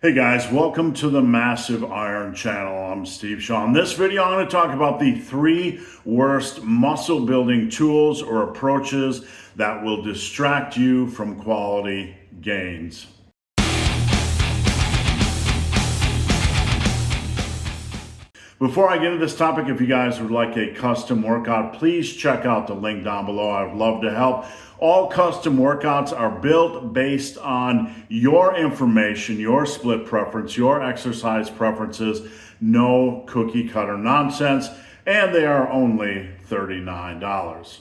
Hey guys, welcome to the Massive Iron channel. I'm Steve Shaw. In this video, I'm going to talk about the 3 worst muscle building tools or approaches that will distract you from quality gains. Before I get into this topic, if you guys would like a custom workout, please check out the link down below. I'd love to help. All custom workouts are built based on your information, your split preference, your exercise preferences, no cookie cutter nonsense, and they are only $39.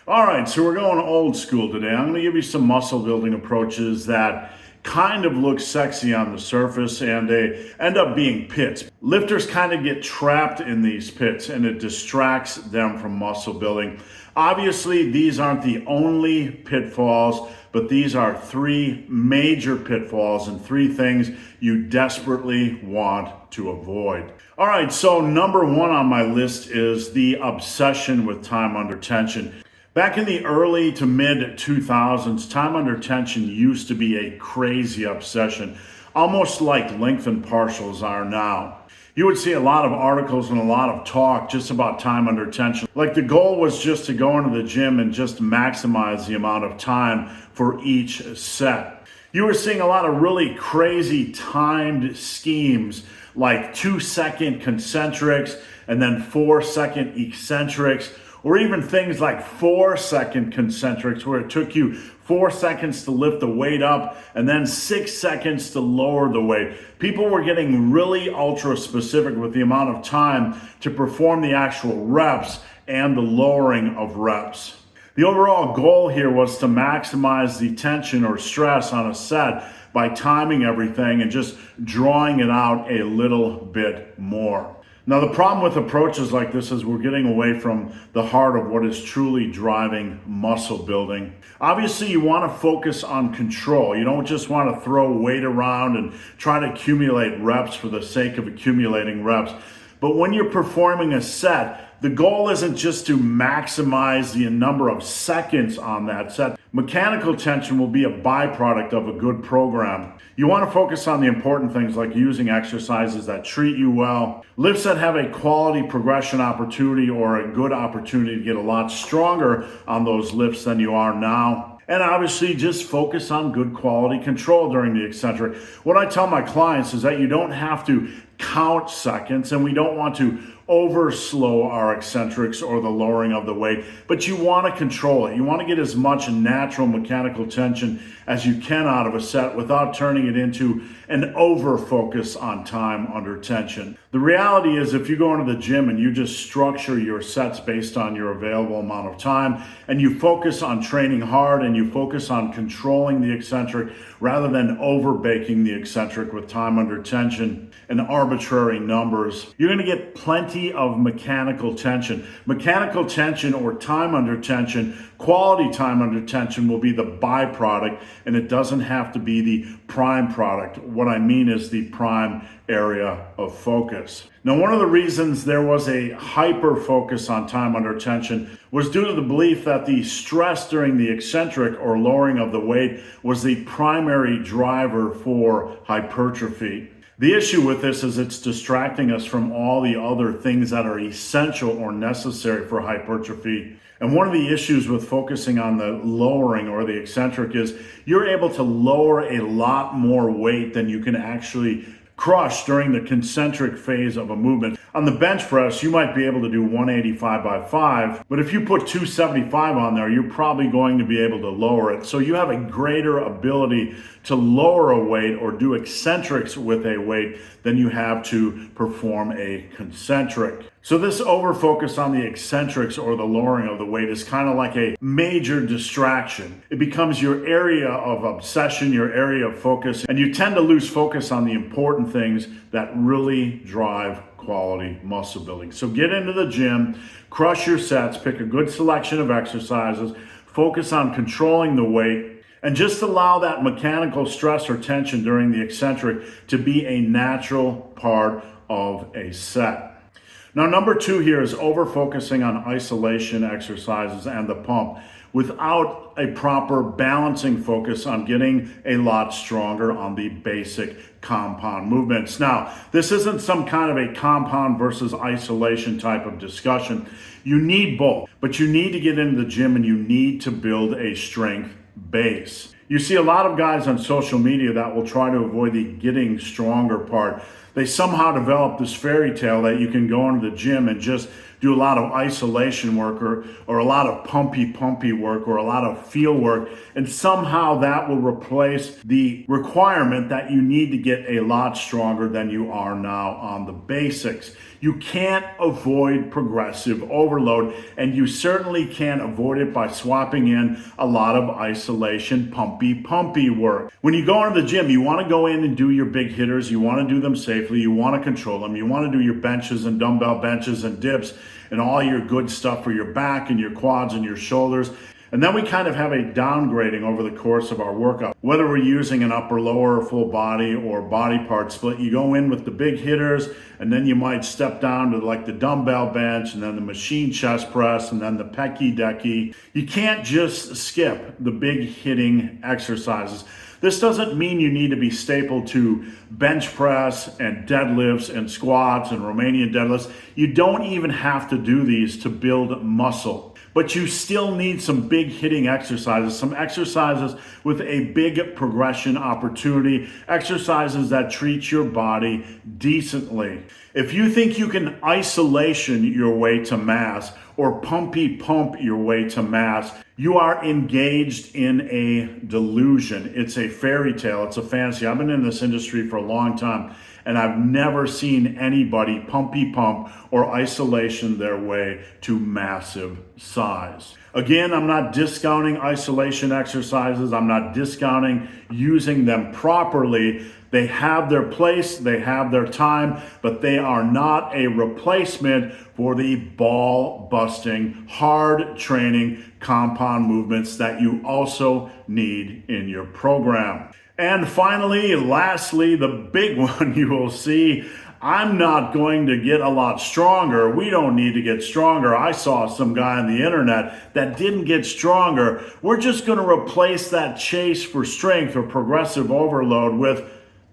All right, so we're going old school today. I'm going to give you some muscle building approaches that kind of look sexy on the surface and they end up being pits. Lifters kind of get trapped in these pits and it distracts them from muscle building. Obviously, these aren't the only pitfalls, but these are 3 major pitfalls and 3 things you desperately want to avoid. All right, so number 1 on my list is the obsession with time under tension. Back in the early to mid 2000s, time under tension used to be a crazy obsession, almost like lengthened partials are now. You would see a lot of articles and a lot of talk just about time under tension. Like the goal was just to go into the gym and just maximize the amount of time for each set. You were seeing a lot of really crazy timed schemes like 2-second concentrics and then 4-second eccentrics, or even things like 4-second concentrics where it took you 4 seconds to lift the weight up and then 6 seconds to lower the weight. People were getting really ultra specific with the amount of time to perform the actual reps and the lowering of reps. The overall goal here was to maximize the tension or stress on a set by timing everything and just drawing it out a little bit more. Now, the problem with approaches like this is we're getting away from the heart of what is truly driving muscle building. Obviously, you want to focus on control. You don't just want to throw weight around and try to accumulate reps for the sake of accumulating reps. But when you're performing a set, the goal isn't just to maximize the number of seconds on that set. Mechanical tension will be a byproduct of a good program. You want to focus on the important things like using exercises that treat you well, lifts that have a quality progression opportunity or a good opportunity to get a lot stronger on those lifts than you are now. And obviously just focus on good quality control during the eccentric. What I tell my clients is that you don't have to count seconds and we don't want to over slow our eccentrics or the lowering of the weight, but you want to control it. You want to get as much natural mechanical tension as you can out of a set without turning it into an over focus on time under tension. The reality is if you go into the gym and you just structure your sets based on your available amount of time and you focus on training hard and you focus on controlling the eccentric rather than over baking the eccentric with time under tension and arbitrary numbers, you're going to get plenty of mechanical tension. Mechanical tension or time under tension, quality time under tension will be the byproduct and it doesn't have to be the prime product. What I mean is the prime area of focus. Now, one of the reasons there was a hyper focus on time under tension was due to the belief that the stress during the eccentric or lowering of the weight was the primary driver for hypertrophy. The issue with this is it's distracting us from all the other things that are essential or necessary for hypertrophy. And one of the issues with focusing on the lowering or the eccentric is you're able to lower a lot more weight than you can actually crush during the concentric phase of a movement. On the bench press, you might be able to do 185 by 5, but if you put 275 on there, you're probably going to be able to lower it. So you have a greater ability to lower a weight or do eccentrics with a weight than you have to perform a concentric. So this over focus on the eccentrics or the lowering of the weight is kind of like a major distraction. It becomes your area of obsession, your area of focus, and you tend to lose focus on the important things that really drive quality muscle building. So get into the gym, crush your sets, pick a good selection of exercises, focus on controlling the weight, and just allow that mechanical stress or tension during the eccentric to be a natural part of a set. Now, number 2 here is over focusing on isolation exercises and the pump. without a proper balancing focus on getting a lot stronger on the basic compound movements. Now, this isn't some kind of a compound versus isolation type of discussion. You need both, but you need to get into the gym and you need to build a strength base. You see a lot of guys on social media that will try to avoid the getting stronger part. They somehow develop this fairy tale that you can go into the gym and just do a lot of isolation work or a lot of pumpy work or a lot of feel work, and somehow that will replace the requirement that you need to get a lot stronger than you are now on the basics. You can't avoid progressive overload, and you certainly can't avoid it by swapping in a lot of isolation pumpy work. When you go into the gym, you want to go in and do your big hitters, you want to do them safely, you want to control them, you want to do your benches and dumbbell benches and dips and all your good stuff for your back and your quads and your shoulders. And then we kind of have a downgrading over the course of our workout. Whether we're using an upper, lower, full body or body part split, you go in with the big hitters, and then you might step down to like the dumbbell bench, and then the machine chest press, and then the pecky decky. You can't just skip the big hitting exercises. This doesn't mean you need to be stapled to bench press and deadlifts and squats and Romanian deadlifts. You don't even have to do these to build muscle. But you still need some big hitting exercises, some exercises with a big progression opportunity, exercises that treat your body decently. If you think you can isolation your way to mass or pump your way to mass, you are engaged in a delusion. It's a fairy tale. It's a fantasy. I've been in this industry for a long time, and I've never seen anybody pump or isolation their way to massive size. Again, I'm not discounting isolation exercises. I'm not discounting using them properly. They have their place, they have their time, but they are not a replacement for the ball-busting, hard training compound movements that you also need in your program. And finally, lastly, the big one you will see, I'm not going to get a lot stronger. We don't need to get stronger. I saw some guy on the internet that didn't get stronger. We're just going to replace that chase for strength or progressive overload with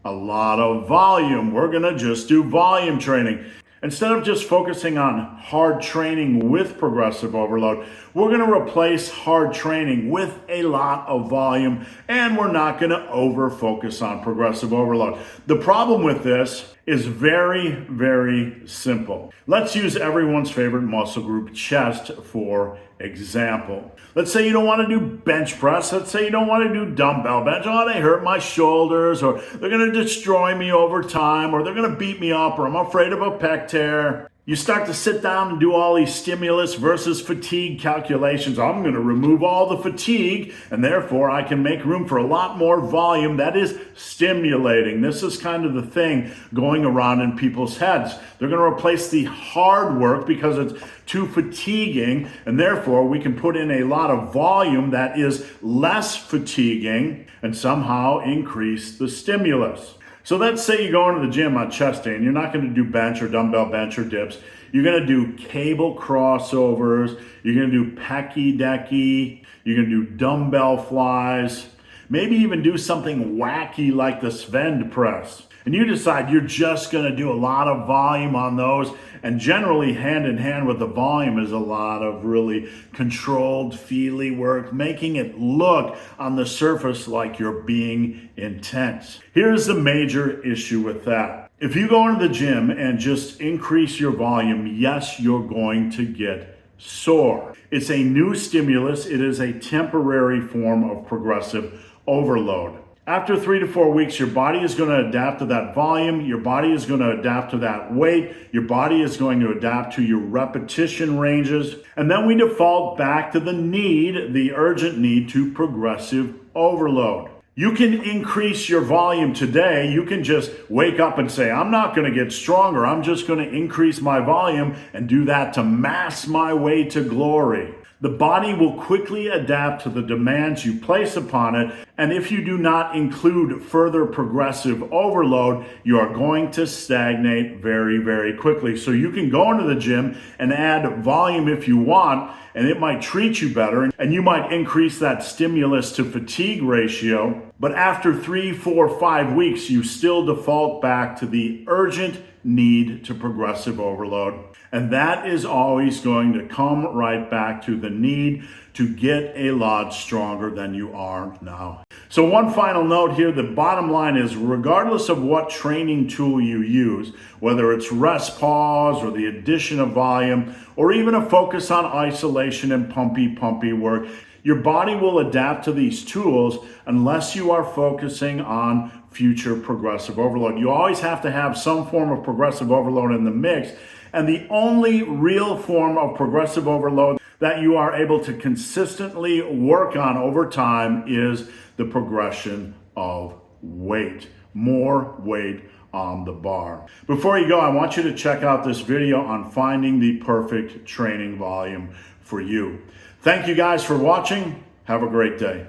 a lot of volume. We're going to just do volume training. Instead of just focusing on hard training with progressive overload, we're going to replace hard training with a lot of volume, and we're not going to over-focus on progressive overload. The problem with this is very simple. Let's use everyone's favorite muscle group, chest, for example. Let's say you don't want to do bench press. Let's say you don't want to do dumbbell bench. Oh, they hurt my shoulders, or they're going to destroy me over time, or they're going to beat me up, or I'm afraid of a pec tear. You start to sit down and do all these stimulus versus fatigue calculations. I'm going to remove all the fatigue, and therefore I can make room for a lot more volume that is stimulating. This is kind of the thing going around in people's heads. They're going to replace the hard work because it's too fatiguing, and therefore we can put in a lot of volume that is less fatiguing and somehow increase the stimulus. So let's say you go into the gym on chest day and you're not going to do bench or dumbbell bench or dips. You're going to do cable crossovers. You're going to do pecky decky. You're going to do dumbbell flies. Maybe even do something wacky like the Sven press. And you decide you're just going to do a lot of volume on those. And generally, hand in hand with the volume is a lot of really controlled, feely work, making it look on the surface like you're being intense. Here's the major issue with that. If you go into the gym and just increase your volume, yes, you're going to get sore. It's a new stimulus. It is a temporary form of progressive overload. After 3 to 4 weeks, your body is going to adapt to that volume. Your body is going to adapt to that weight. Your body is going to adapt to your repetition ranges. And then we default back to the urgent need to progressive overload. You can increase your volume today. You can just wake up and say, I'm not going to get stronger. I'm just going to increase my volume and do that to mass my way to glory. The body will quickly adapt to the demands you place upon it, And if you do not include further progressive overload, you are going to stagnate very, very quickly. So you can go into the gym and add volume if you want, and it might treat you better, and you might increase that stimulus to fatigue ratio. But after 3, 4, 5 weeks, you still default back to the urgent need to progressive overload. And that is always going to come right back to the need to get a lot stronger than you are now. So one final note here, the bottom line is regardless of what training tool you use, whether it's rest pause or the addition of volume, or even a focus on isolation and pumpy work, your body will adapt to these tools unless you are focusing on future progressive overload. You always have to have some form of progressive overload in the mix, and the only real form of progressive overload that you are able to consistently work on over time is the progression of weight, more weight on the bar. Before you go, I want you to check out this video on finding the perfect training volume for you. Thank you guys for watching. Have a great day.